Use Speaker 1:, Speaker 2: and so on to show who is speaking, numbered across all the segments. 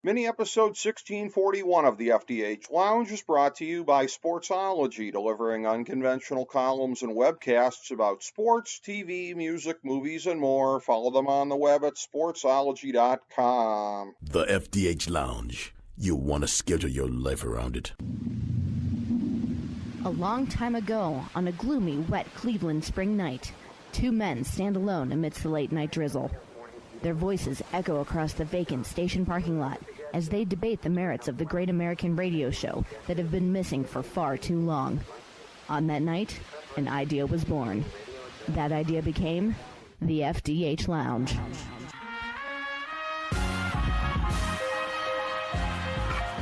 Speaker 1: Mini episode 1641 of the FDH Lounge is brought to you by Sportsology, delivering unconventional columns and webcasts about sports, TV, music, movies, and more. Follow them on the web at sportsology.com.
Speaker 2: The FDH Lounge. You'll want to schedule your life around it.
Speaker 3: A long time ago, on a gloomy, wet Cleveland spring night, two men stand alone amidst the late-night drizzle. Their voices echo across the vacant station parking lot as they debate the merits of the great American radio show that have been missing for far too long. On that night, an idea was born. That idea became the FDH Lounge.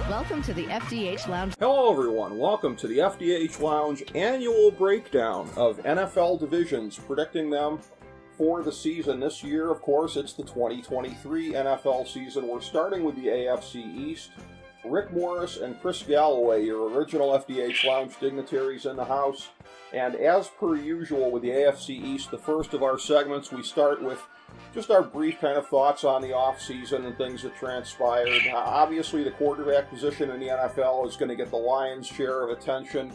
Speaker 3: Welcome to the FDH Lounge.
Speaker 1: Hello, everyone. Welcome to the FDH Lounge annual breakdown of NFL divisions, predicting them for the season. This year, of course, it's the 2023 NFL season. We're starting with the AFC East. Rick Morris and Chris Galloway, your original FDH Lounge dignitaries, in the house. And as per usual with the AFC East, the first of our segments, we start with just our brief kind of thoughts on the offseason and things that transpired. Obviously, the quarterback position in the NFL is going to get the lion's share of attention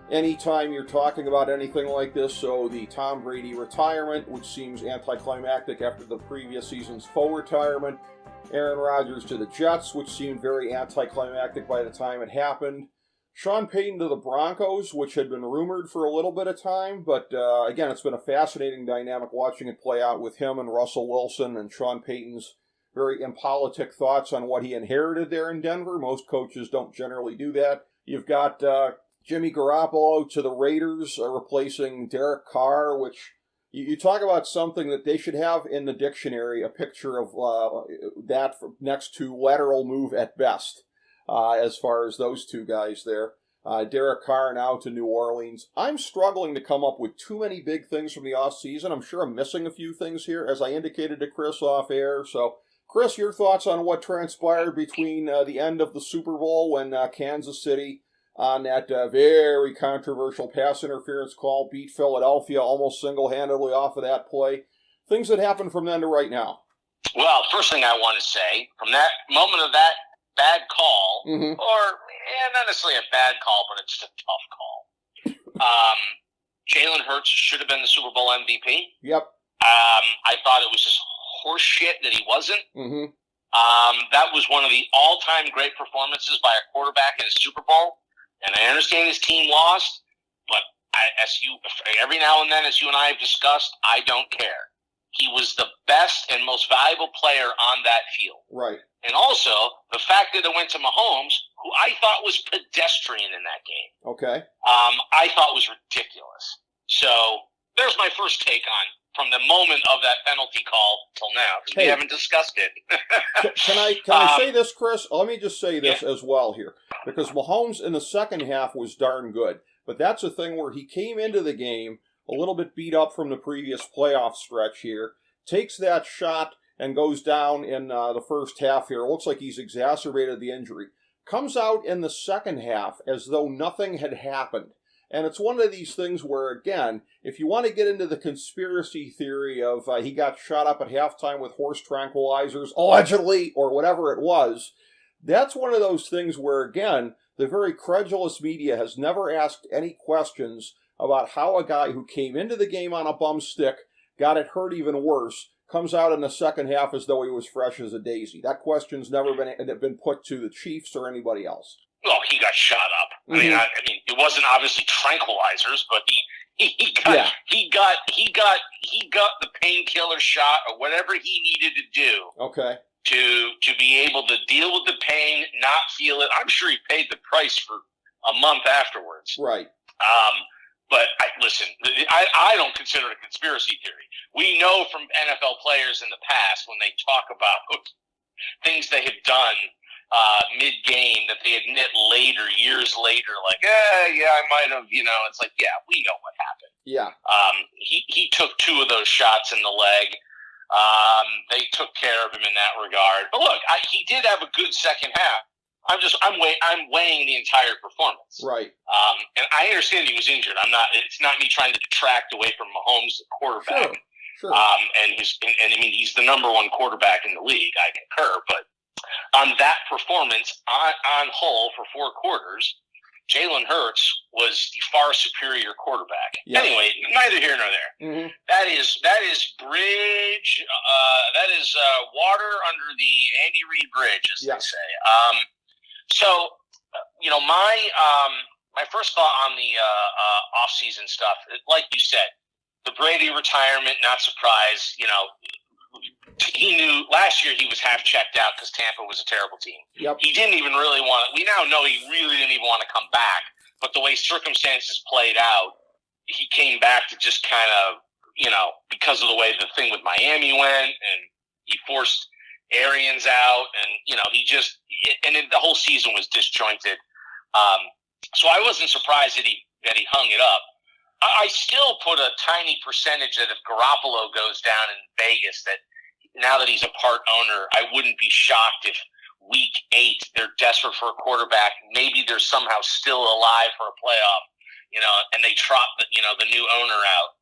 Speaker 1: anytime you're talking about anything like this. So the Tom Brady retirement, which seems anticlimactic after the previous season's full retirement. Aaron Rodgers to the Jets, which seemed very anticlimactic by the time it happened. Sean Payton to the Broncos, which had been rumored for a little bit of time, but again, it's been a fascinating dynamic watching it play out with him and Russell Wilson and Sean Payton's very impolitic thoughts on what he inherited there in Denver. Most coaches don't generally do that. You've got Jimmy Garoppolo to the Raiders, replacing Derek Carr, which you talk about something that they should have in the dictionary, a picture of that next to lateral move at best, as far as those two guys there. Derek Carr now to New Orleans. I'm struggling to come up with too many big things from the offseason. I'm sure I'm missing a few things here, as I indicated to Chris off air. So, Chris, your thoughts on what transpired between the end of the Super Bowl when Kansas City, on that very controversial pass interference call, beat Philadelphia almost single-handedly off of that play. Things that happened from then to right now.
Speaker 4: Well, first thing I want to say, from that moment of that bad call, not necessarily a bad call, but it's just a tough call. Jalen Hurts should have been the Super Bowl MVP.
Speaker 1: Yep.
Speaker 4: I thought it was just horse shit that he wasn't. That was one of the all-time great performances by a quarterback in a Super Bowl. And I understand his team lost, but every now and then, as you and I have discussed, I don't care. He was the best and most valuable player on that field.
Speaker 1: Right. And
Speaker 4: also, the fact that it went to Mahomes, who I thought was pedestrian in that game.
Speaker 1: Okay.
Speaker 4: I thought was ridiculous. So there's my first take on from the moment of that penalty call till now, because we haven't discussed it.
Speaker 1: Can I say this, Chris? Let me just say this as well here, because Mahomes in the second half was darn good. But that's a thing where he came into the game a little bit beat up from the previous playoff stretch here, takes that shot and goes down in the first half here. It looks like he's exacerbated the injury. Comes out in the second half as though nothing had happened. And it's one of these things where, again, if you want to get into the conspiracy theory of he got shot up at halftime with horse tranquilizers, allegedly, or whatever it was, that's one of those things where, again, the very credulous media has never asked any questions about how a guy who came into the game on a bum stick, got it hurt even worse, comes out in the second half as though he was fresh as a daisy. That question's never been put to the Chiefs or anybody else.
Speaker 4: Well, he got shot up. I mean, it wasn't obviously tranquilizers, but he got the painkiller shot or whatever he needed to do.
Speaker 1: Okay.
Speaker 4: To be able to deal with the pain, not feel it. I'm sure he paid the price for a month afterwards.
Speaker 1: Right.
Speaker 4: But listen, I don't consider it a conspiracy theory. We know from NFL players in the past when they talk about things they have done mid-game that they admit later, years later, like, yeah, I might have, it's like, yeah, we know what happened.
Speaker 1: Yeah.
Speaker 4: He took two of those shots in the leg. They took care of him in that regard. But look, he did have a good second half. I'm weighing the entire performance.
Speaker 1: Right.
Speaker 4: And I understand he was injured. It's not me trying to detract away from Mahomes, the quarterback.
Speaker 1: Sure.
Speaker 4: And I mean, he's the number one quarterback in the league. I concur, but on that performance on whole for 4 quarters, Jalen Hurts was the far superior quarterback. Yep. Anyway, neither here nor there. Mm-hmm. That is bridge. That is water under the Andy Reid Bridge, as they say. So, my first thought on the off-season stuff, like you said, the Brady retirement, not surprised. He knew last year he was half checked out because Tampa was a terrible team. Yep. He didn't even really want to. We now know he really didn't even want to come back. But the way circumstances played out, he came back to just kind of, because of the way the thing with Miami went, and he forced Arians out, and the whole season was disjointed. So I wasn't surprised that he hung it up. I still put a tiny percentage that if Garoppolo goes down in Vegas, that now that he's a part owner, I wouldn't be shocked if week 8 they're desperate for a quarterback. Maybe they're somehow still alive for a playoff, and they trot the new owner out.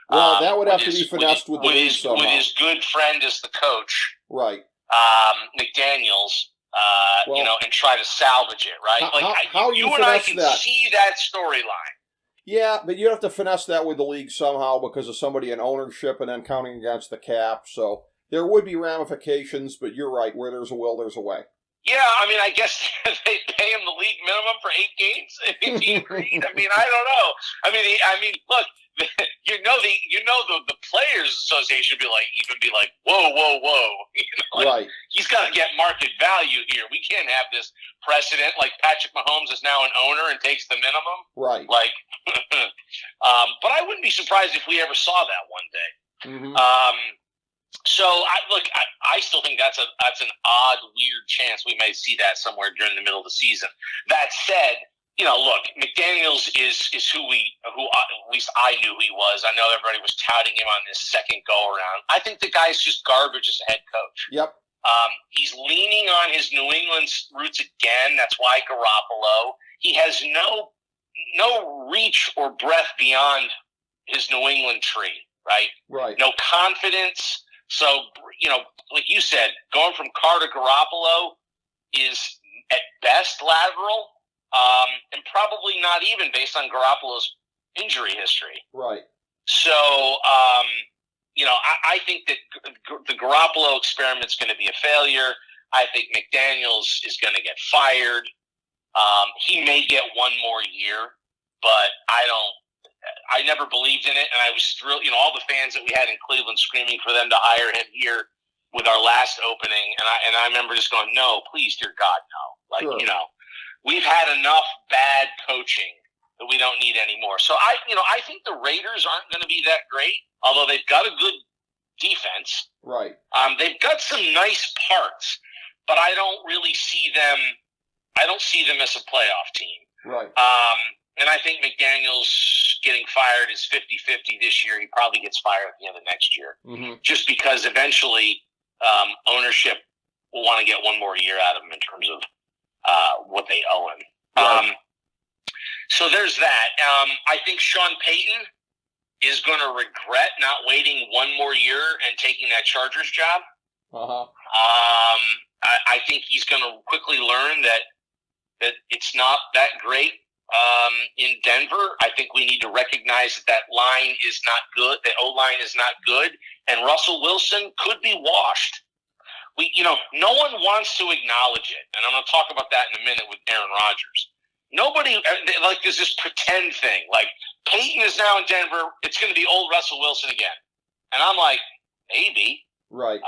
Speaker 1: Well, that would have to be finessed with the league somehow. With
Speaker 4: his good friend as the coach,
Speaker 1: right?
Speaker 4: McDaniels, and try to salvage it, right?
Speaker 1: How
Speaker 4: you and I can see that storyline.
Speaker 1: Yeah, but you have to finesse that with the league somehow because of somebody in ownership and then counting against the cap. So there would be ramifications, but you're right. Where there's a will, there's a way.
Speaker 4: Yeah, I guess they pay him the league minimum for 8 games. If he agreed, I don't know. Look, the Players Association would be like, whoa,
Speaker 1: right? He's
Speaker 4: got to get market value here. We can't have this precedent like Patrick Mahomes is now an owner and takes the minimum,
Speaker 1: right?
Speaker 4: But I wouldn't be surprised if we ever saw that one day. Mm-hmm. So I still think that's an odd, weird chance we may see that somewhere during the middle of the season. That said, look, McDaniels is who at least I knew he was. I know everybody was touting him on this second go around. I think the guy's just garbage as a head coach.
Speaker 1: Yep.
Speaker 4: He's leaning on his New England roots again. That's why Garoppolo. He has no reach or breadth beyond his New England tree, right?
Speaker 1: Right.
Speaker 4: No confidence. So, like you said, going from Carr to Garoppolo is at best lateral, and probably not even based on Garoppolo's injury history.
Speaker 1: Right.
Speaker 4: So, I think that the Garoppolo experiment is going to be a failure. I think McDaniels is going to get fired. He may get one more year, but I never believed in it, and I was thrilled. All the fans that we had in Cleveland screaming for them to hire him here with our last opening, and I remember just going, "No, please, dear God, no!" Sure. We've had enough bad coaching that we don't need any more. So I think the Raiders aren't going to be that great, although they've got a good defense.
Speaker 1: Right.
Speaker 4: They've got some nice parts, but I don't really see them. I don't see them as a playoff team.
Speaker 1: Right.
Speaker 4: And I think McDaniels getting fired is 50-50 this year. He probably gets fired at the end of next year. Mm-hmm. Just because eventually ownership will want to get one more year out of him in terms of what they owe him. Right. So there's that. I think Sean Payton is going to regret not waiting one more year and taking that Chargers job.
Speaker 1: Uh-huh.
Speaker 4: I think he's going to quickly learn that it's not that great. In Denver, I think we need to recognize that line is not good. The O-line is not good, and Russell Wilson could be washed. No one wants to acknowledge it, and I'm going to talk about that in a minute with Aaron Rodgers. Nobody there's this pretend thing. Like Peyton is now in Denver, it's going to be old Russell Wilson again, and I'm like, maybe,
Speaker 1: right?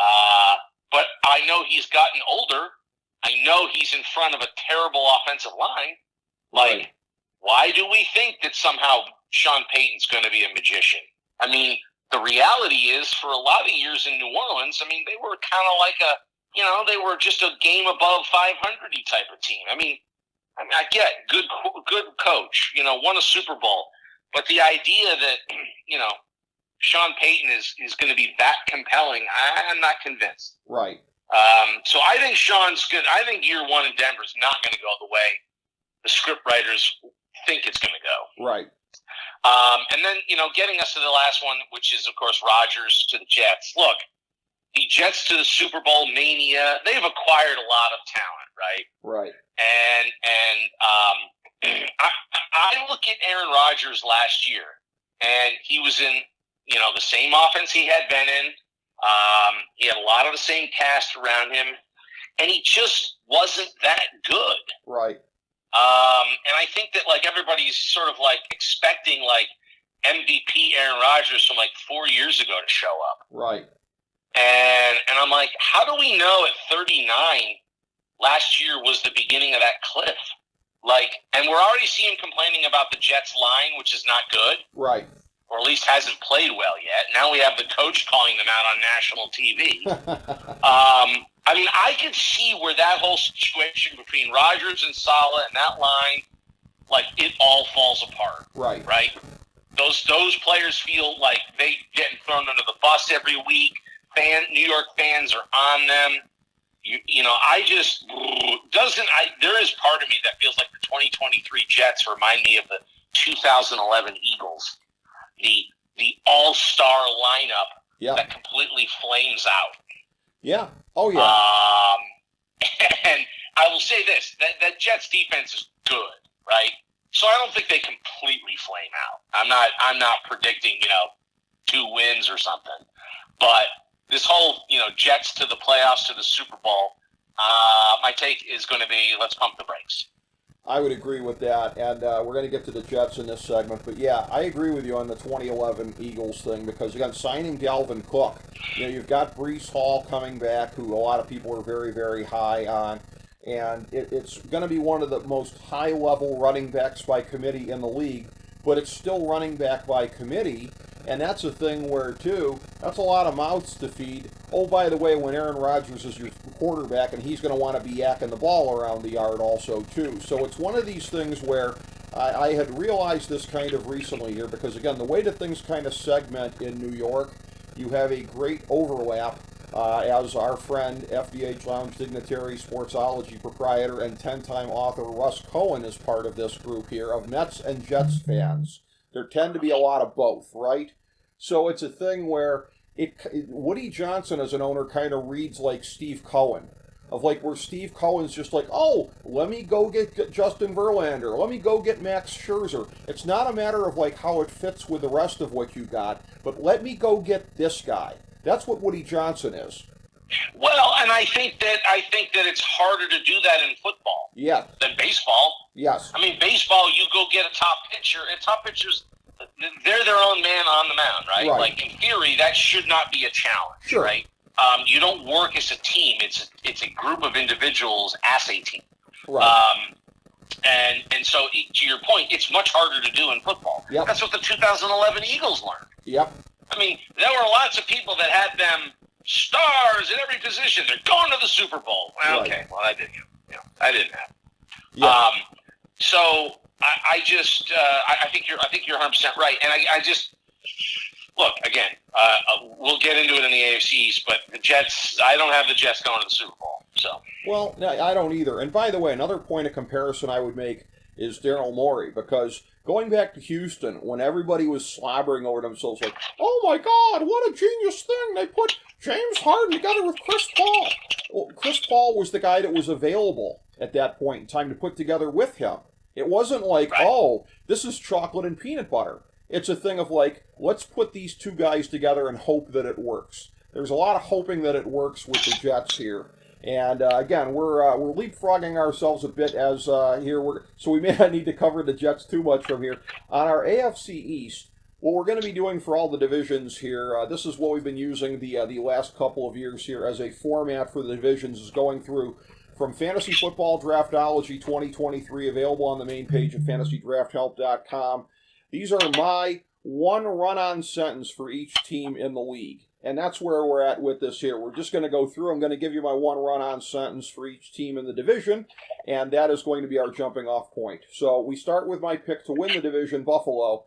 Speaker 4: But I know he's gotten older. I know he's in front of a terrible offensive line. Right. Why do we think that somehow Sean Payton's going to be a magician? The reality is, for a lot of years in New Orleans, they were kind of like they were just a game above 500-y type of team. I get good coach, won a Super Bowl, but the idea that Sean Payton is going to be that compelling, I'm not convinced.
Speaker 1: Right.
Speaker 4: So I think Sean's good. I think year one in Denver is not going to go the way the script writers think it's going to go.
Speaker 1: Right.
Speaker 4: And then, getting us to the last one, which is, of course, Rodgers to the Jets. Look, the Jets to the Super Bowl mania. They've acquired a lot of talent, right?
Speaker 1: Right.
Speaker 4: And I look at Aaron Rodgers last year, and he was in, the same offense he had been in. He had a lot of the same cast around him, and he just wasn't that good.
Speaker 1: Right.
Speaker 4: And I think that everybody's sort of expecting MVP Aaron Rodgers from 4 years ago to show up.
Speaker 1: Right.
Speaker 4: And I'm like, how do we know at 39 last year was the beginning of that cliff? And we're already seeing complaining about the Jets line, which is not good.
Speaker 1: Right.
Speaker 4: Or at least hasn't played well yet. Now we have the coach calling them out on national TV. I could see where that whole situation between Rodgers and Saleh and that line, it all falls apart.
Speaker 1: Right.
Speaker 4: Right? Those players feel like they getting thrown under the bus every week. New York fans are on them. There is part of me that feels like the 2023 Jets remind me of the 2011 Eagles. The all-star lineup that completely flames out.
Speaker 1: Yeah. Oh, yeah.
Speaker 4: And I will say this, that Jets defense is good, right? So I don't think they completely flame out. I'm not predicting, 2 wins or something. But this whole, Jets to the playoffs to the Super Bowl, my take is going to be let's pump the brakes.
Speaker 1: I would agree with that, and we're going to get to the Jets in this segment. But, yeah, I agree with you on the 2011 Eagles thing because, again, signing Dalvin Cook, you've got Breece Hall coming back, who a lot of people are very, very high on, and it's going to be one of the most high-level running backs by committee in the league, but it's still running back by committee, and that's a thing where, too, that's a lot of mouths to feed. Oh, by the way, when Aaron Rodgers is your quarterback, and he's going to want to be yakking the ball around the yard also, too. So it's one of these things where I had realized this kind of recently here because, again, the way that things kind of segment in New York, you have a great overlap as our friend, FDH Lounge Dignitary, Sportsology proprietor, and 10-time author Russ Cohen is part of this group here of Mets and Jets fans. There tend to be a lot of both, right? So it's a thing where Woody Johnson as an owner kind of reads like Steve Cohen, of where Steve Cohen's just oh, let me go get Justin Verlander, let me go get Max Scherzer. It's not a matter of how it fits with the rest of what you got, but let me go get this guy. That's what Woody Johnson is.
Speaker 4: Well, and I think that it's harder to do that in football than baseball.
Speaker 1: Yes.
Speaker 4: Baseball, you go get a top pitcher, and top pitchers, they're their own man on the mound, right? In theory, that should not be a challenge, right? You don't work as a team. It's a group of individuals as a team.
Speaker 1: Right.
Speaker 4: And so, to your point, it's much harder to do in football.
Speaker 1: Yep.
Speaker 4: That's what the 2011 Eagles learned.
Speaker 1: Yep.
Speaker 4: There were lots of people that had them stars in every position. They're going to the Super Bowl. Well,
Speaker 1: right.
Speaker 4: Okay, well, I didn't. I didn't have.
Speaker 1: Yeah.
Speaker 4: So I think you're 100% right, and I just look again. We'll get into it in the AFC East, but the Jets. I don't have the Jets going to the Super Bowl. So.
Speaker 1: Well, no, I don't either. And by the way, another point of comparison I would make is Daryl Morey, because going back to Houston, when everybody was slobbering over themselves oh my God, what a genius thing, they put James Harden together with Chris Paul. Well, Chris Paul was the guy that was available at that point in time to put together with him. It wasn't oh, this is chocolate and peanut butter. It's a thing of let's put these two guys together and hope that it works. There's a lot of hoping that it works with the Jets here. And again, we're leapfrogging ourselves a bit as so we may not need to cover the Jets too much from here. On our AFC East, what we're going to be doing for all the divisions here, this is what we've been using the last couple of years here as a format for the divisions, is going through from Fantasy Football Draftology 2023, available on the main page at fantasydrafthelp.com. These are my one run-on sentence for each team in the league. And that's where we're at with this here. We're just going to go through. I'm going to give you my one run-on sentence for each team in the division, and that is going to be our jumping-off point. So we start with my pick to win the division, Buffalo.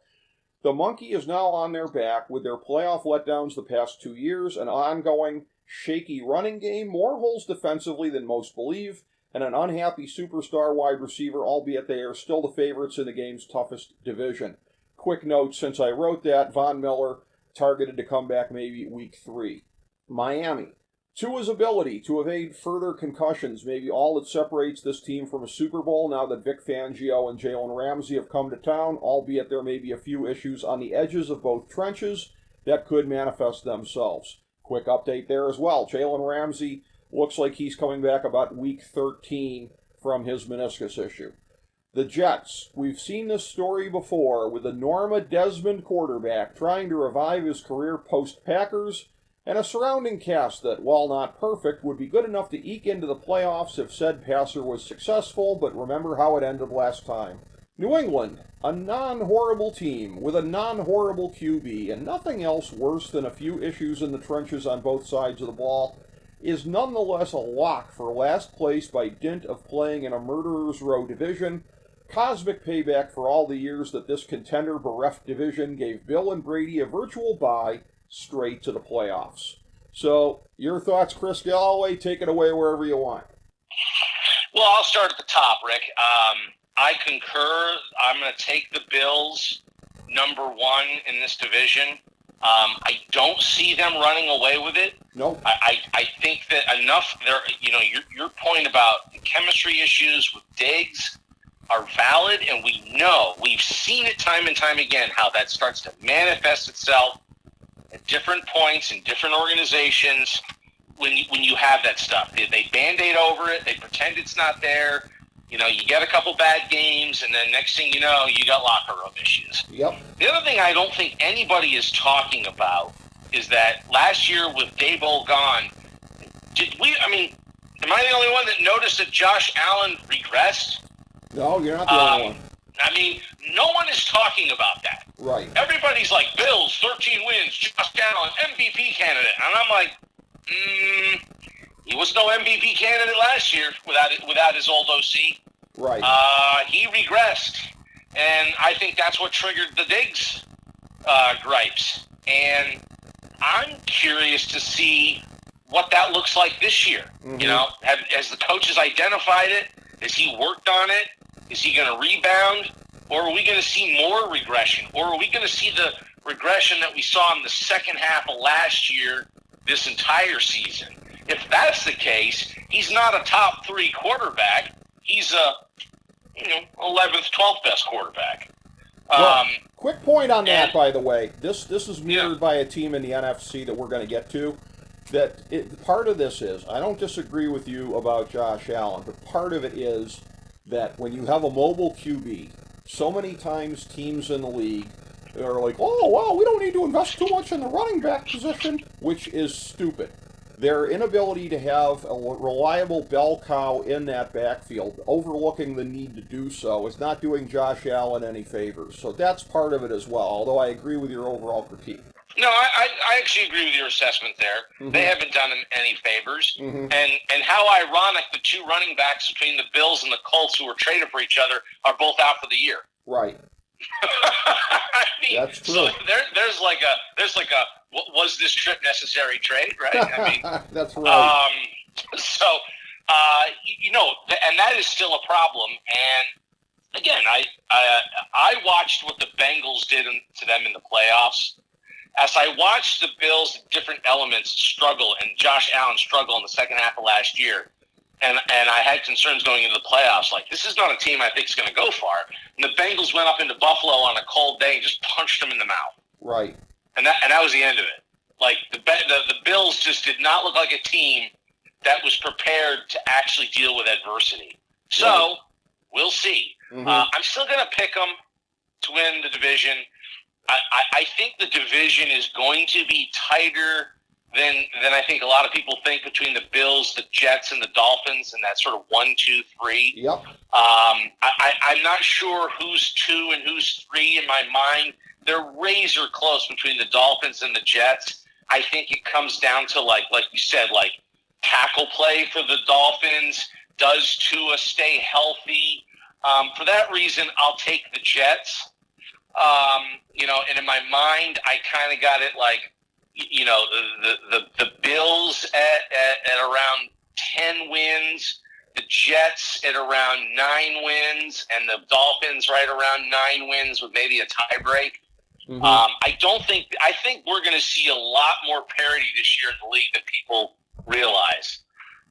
Speaker 1: The monkey is now on their back with their playoff letdowns the past 2 years, an ongoing shaky running game, more holes defensively than most believe, and an unhappy superstar wide receiver, albeit they are still the favorites in the game's toughest division. Quick note, since I wrote that, Von Miller targeted to come back maybe week 3. Miami. to his ability to evade further concussions, maybe all that separates this team from a Super Bowl now that Vic Fangio and Jalen Ramsey have come to town, albeit there may be a few issues on the edges of both trenches that could manifest themselves. Quick update there as well. Jalen Ramsey looks like he's coming back about week 13 from his meniscus issue. The Jets, we've seen this story before with the Norma Desmond quarterback trying to revive his career post-Packers, and a surrounding cast that, while not perfect, would be good enough to eke into the playoffs if said passer was successful, but remember how it ended last time. New England, a non-horrible team with a non-horrible QB, and nothing else worse than a few issues in the trenches on both sides of the ball, is nonetheless a lock for last place by dint of playing in a murderer's row division. Cosmic payback for all the years that this contender-bereft division gave Bill and Brady a virtual bye straight to the playoffs. So, your thoughts, Chris Galloway? Take it away wherever you want.
Speaker 4: Well, I'll start at the top, Rick. I concur. I'm going to take the Bills number one in this division. I don't see them running away with it.
Speaker 1: Nope.
Speaker 4: I think that enough there, your point about the chemistry issues with Diggs are valid, and we've seen it time and time again how that starts to manifest itself at different points in different organizations when you have that stuff. They Band-Aid over it, they pretend it's not there. You get a couple bad games, and then next thing you know, you got locker room issues.
Speaker 1: Yep.
Speaker 4: The other thing I don't think anybody is talking about is that last year with Daboll gone, am I the only one that noticed that Josh Allen regressed?
Speaker 1: No, you're not the only one.
Speaker 4: No one is talking about that.
Speaker 1: Right.
Speaker 4: Everybody's like, Bills, 13 wins, Josh Allen, MVP candidate. And I'm like, he was no MVP candidate last year without his old OC.
Speaker 1: Right.
Speaker 4: He regressed. And I think that's what triggered the Diggs gripes. And I'm curious to see what that looks like this year. Mm-hmm. Has the coaches identified it? Has he worked on it? Is he going to rebound? Or are we going to see more regression? Or are we going to see the regression that we saw in the second half of last year this entire season? If that's the case, he's not a top 3 quarterback. He's a 11th, 12th best quarterback.
Speaker 1: Well, quick point on that, by the way. This is mirrored by a team in the NFC that we're going to get to. Part of this is, I don't disagree with you about Josh Allen, but part of it is that when you have a mobile QB, so many times teams in the league are like, oh, wow, we don't need to invest too much in the running back position, which is stupid. Their inability to have a reliable bell cow in that backfield, overlooking the need to do so, is not doing Josh Allen any favors. So that's part of it as well, although I agree with your overall critique.
Speaker 4: No, I actually agree with your assessment there. Mm-hmm. They haven't done him any favors. Mm-hmm. And how ironic the 2 running backs between the Bills and the Colts who were traded for each other are both out for the year.
Speaker 1: Right. That's true.
Speaker 4: So there's like a was this trip necessary trade, right?
Speaker 1: That's right.
Speaker 4: And that is still a problem. And again, I watched what the Bengals did to them in the playoffs. As I watched the Bills' different elements struggle and Josh Allen struggle in the second half of last year, and I had concerns going into the playoffs, like, this is not a team I think is going to go far. And the Bengals went up into Buffalo on a cold day and just punched them in the mouth.
Speaker 1: Right.
Speaker 4: And that was the end of it. Like, the Bills just did not look like a team that was prepared to actually deal with adversity. So, right. We'll see. Mm-hmm. I'm still going to pick them to win the division. I think the division is going to be tighter than I think a lot of people think between the Bills, the Jets, and the Dolphins, and that sort of 1, 2, 3.
Speaker 1: Yep.
Speaker 4: I'm not sure who's 2 and who's 3 in my mind. They're razor close between the Dolphins and the Jets. I think it comes down to, like you said, like tackle play for the Dolphins. Does Tua stay healthy? For that reason, I'll take the Jets. And in my mind, I kind of got it like, the Bills at around 10 wins, the Jets at around 9 wins, and the Dolphins right around 9 wins with maybe a tie break. Mm-hmm. I think we're going to see a lot more parity this year in the league than people realize.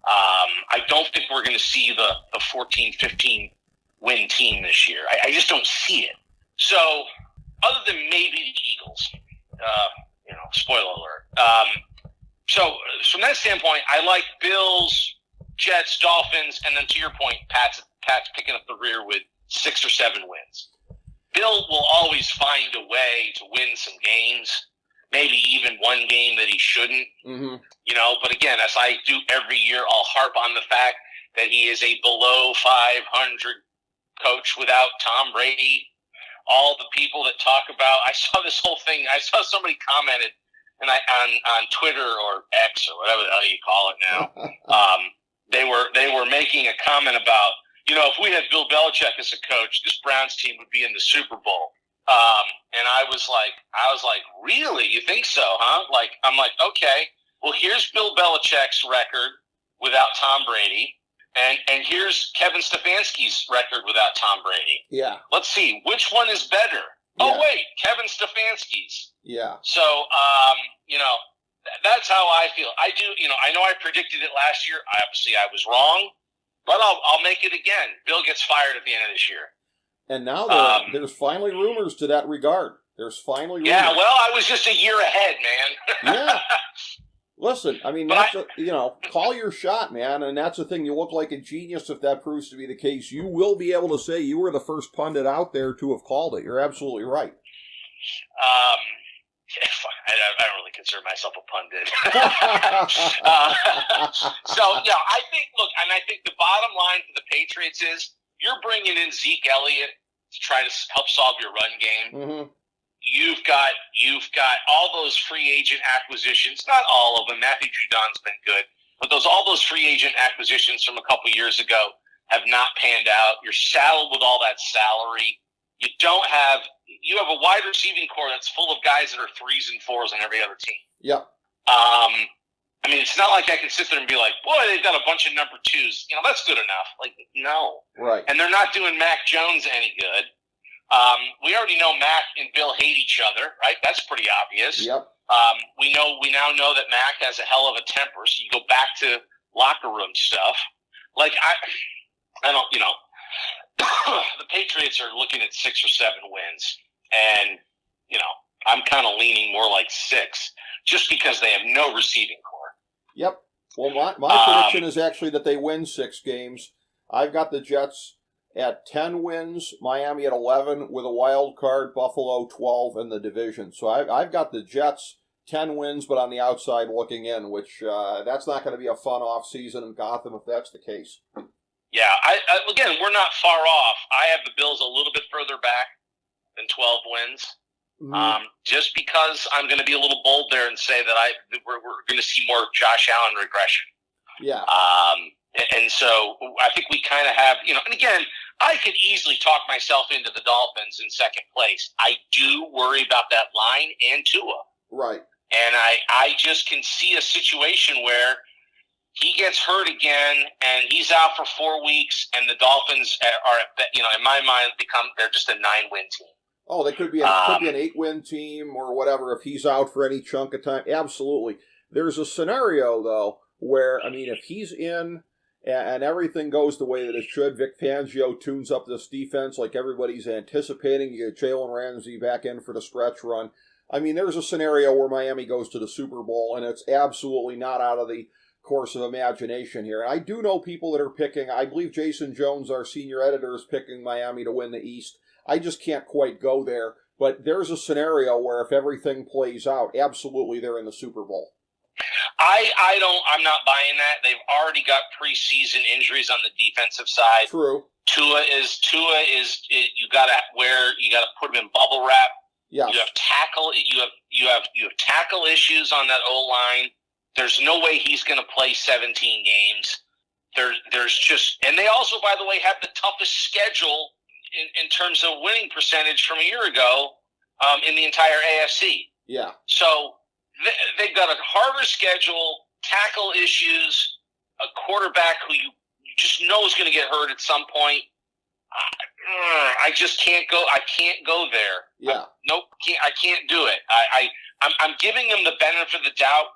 Speaker 4: I don't think we're going to see the 14-15 win team this year. I just don't see it. So, other than maybe the Eagles, spoiler alert. So from that standpoint, I like Bills, Jets, Dolphins, and then to your point, Pat's picking up the rear with 6 or 7 wins. Bill will always find a way to win some games, maybe even one game that he shouldn't. Mm-hmm. But again, as I do every year, I'll harp on the fact that he is a below 500 coach without Tom Brady. All the people that talk about, I saw this whole thing. I saw somebody commented, and on Twitter or X or whatever the hell you call it now. They were making a comment about, if we had Bill Belichick as a coach, this Browns team would be in the Super Bowl. And I was like, really? You think so, huh? I'm like, okay. Well, here's Bill Belichick's record without Tom Brady. And here's Kevin Stefanski's record without Tom Brady. Yeah. Let's see. Which one is better? Yeah. Oh, wait. Kevin Stefanski's. Yeah. So, that's how I feel. I do, I know I predicted it last year. Obviously, I was wrong. But I'll make it again. Bill gets fired at the end of this year. And now there's finally rumors to that regard. There's finally rumors. Yeah, well, I was just a year ahead, man. Yeah. Listen, I mean, call your shot, man, and that's the thing. You look like a genius if that proves to be the case. You will be able to say you were the first pundit out there to have called it. You're absolutely right. I don't really consider myself a pundit. I think the bottom line for the Patriots is you're bringing in Zeke Elliott to try to help solve your run game. Mm-hmm. You've got all those free agent acquisitions. Not all of them. Matthew Judon's been good, but all those free agent acquisitions from a couple years ago have not panned out. You're saddled with all that salary. You have a wide receiving core that's full of guys that are 3s and 4s on every other team. Yep. I mean, it's not like I can sit there and be like, boy, they've got a bunch of number 2s. That's good enough. No. Right. And they're not doing Mac Jones any good. We already know Mac and Bill hate each other, right? That's pretty obvious. Yep. We now know that Mac has a hell of a temper, so you go back to locker room stuff. I don't, the Patriots are looking at 6 or 7 wins, and I'm kind of leaning more like 6, just because they have no receiving core. Yep. Well, my prediction is actually that they win 6 games. I've got the Jets at 10 wins, Miami at 11 with a wild card, Buffalo 12 in the division. So I've got the Jets 10 wins, but on the outside looking in, which that's not going to be a fun off season in Gotham if that's the case. Yeah, again, we're not far off. I have the Bills a little bit further back than 12 wins. Mm-hmm. Just because I'm going to be a little bold there and say that we're going to see more Josh Allen regression. Yeah. And so I think we kind of have, and again, I could easily talk myself into the Dolphins in second place. I do worry about that line and Tua. Right. And I just can see a situation where he gets hurt again and he's out for 4 weeks, and the Dolphins are, in my mind, they're just a 9-win team. Oh, they could be an 8-win team or whatever if he's out for any chunk of time. Absolutely. There's a scenario, though, where, if he's in and everything goes the way that it should, Vic Fangio tunes up this defense like everybody's anticipating. You get Jalen Ramsey back in for the stretch run. There's a scenario where Miami goes to the Super Bowl, and it's absolutely not out of the course of imagination here. And I do know people that are picking, I believe Jason Jones, our senior editor, is picking Miami to win the East. I just can't quite go there. But there's a scenario where if everything plays out, absolutely they're in the Super Bowl. I'm not buying that. They've already got preseason injuries on the defensive side. True. Tua is you gotta put him in bubble wrap. Yeah. You have tackle issues on that O-line. There's no way he's going to play 17 games. There's just, and they also, by the way, have the toughest schedule in terms of winning percentage from a year ago in the entire AFC. Yeah. So they've got a harder schedule, tackle issues, a quarterback who you just know is going to get hurt at some point. I just can't go. I can't go there. Yeah. I can't do it. I'm giving them the benefit of the doubt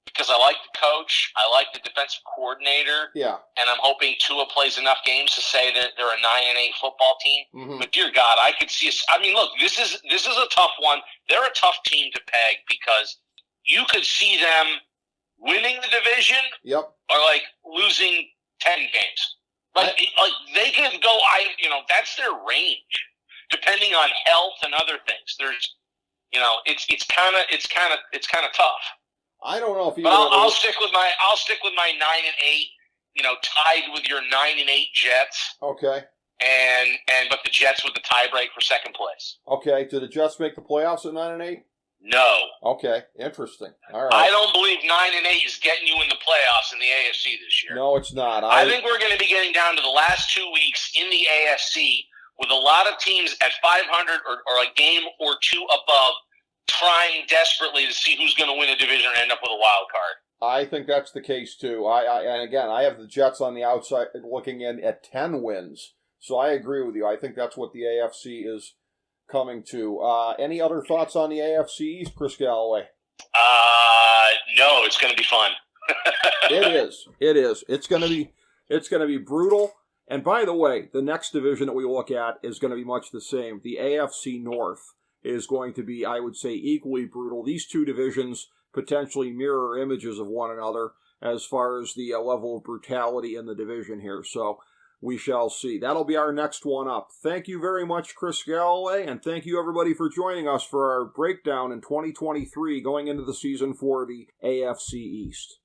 Speaker 4: because I like the coach, I like the defensive coordinator, and I'm hoping Tua plays enough games to say that they're a 9-8 football team. Mm-hmm. But dear God, I could see. I mean, look, this is a tough one. They're a tough team to peg because you could see them winning the division, or like losing 10 games. Like they could go. That's their range, depending on health and other things. There's, it's kind of tough.
Speaker 1: I don't know if you.
Speaker 4: But I'll stick with my 9-8. Tied with your 9-8 Jets.
Speaker 1: Okay.
Speaker 4: But the Jets with the tiebreak for second place.
Speaker 1: Okay. Do the Jets make the playoffs at 9-8?
Speaker 4: No.
Speaker 1: Okay. Interesting. All right.
Speaker 4: I don't believe 9-8 is getting you in the playoffs in the AFC this year.
Speaker 1: No, it's not.
Speaker 4: I think we're going to be getting down to the last 2 weeks in the AFC with a lot of teams at 500 or a game or two above, trying desperately to see who's going to win a division or end up with a wild card.
Speaker 1: I think that's the case too. And again, I have the Jets on the outside looking in at 10 wins. So I agree with you. I think that's what the AFC is coming to. Any other thoughts on the AFC East, Chris Galloway?
Speaker 4: No, it's going to be fun.
Speaker 1: It is. It's going to be brutal. And by the way, the next division that we look at is going to be much the same. The AFC North is going to be, I would say, equally brutal. These two divisions potentially mirror images of one another as far as the level of brutality in the division here. So we shall see. That'll be our next one up. Thank you very much, Chris Galloway, and thank you everybody for joining us for our breakdown in 2023 going into the season for the AFC East.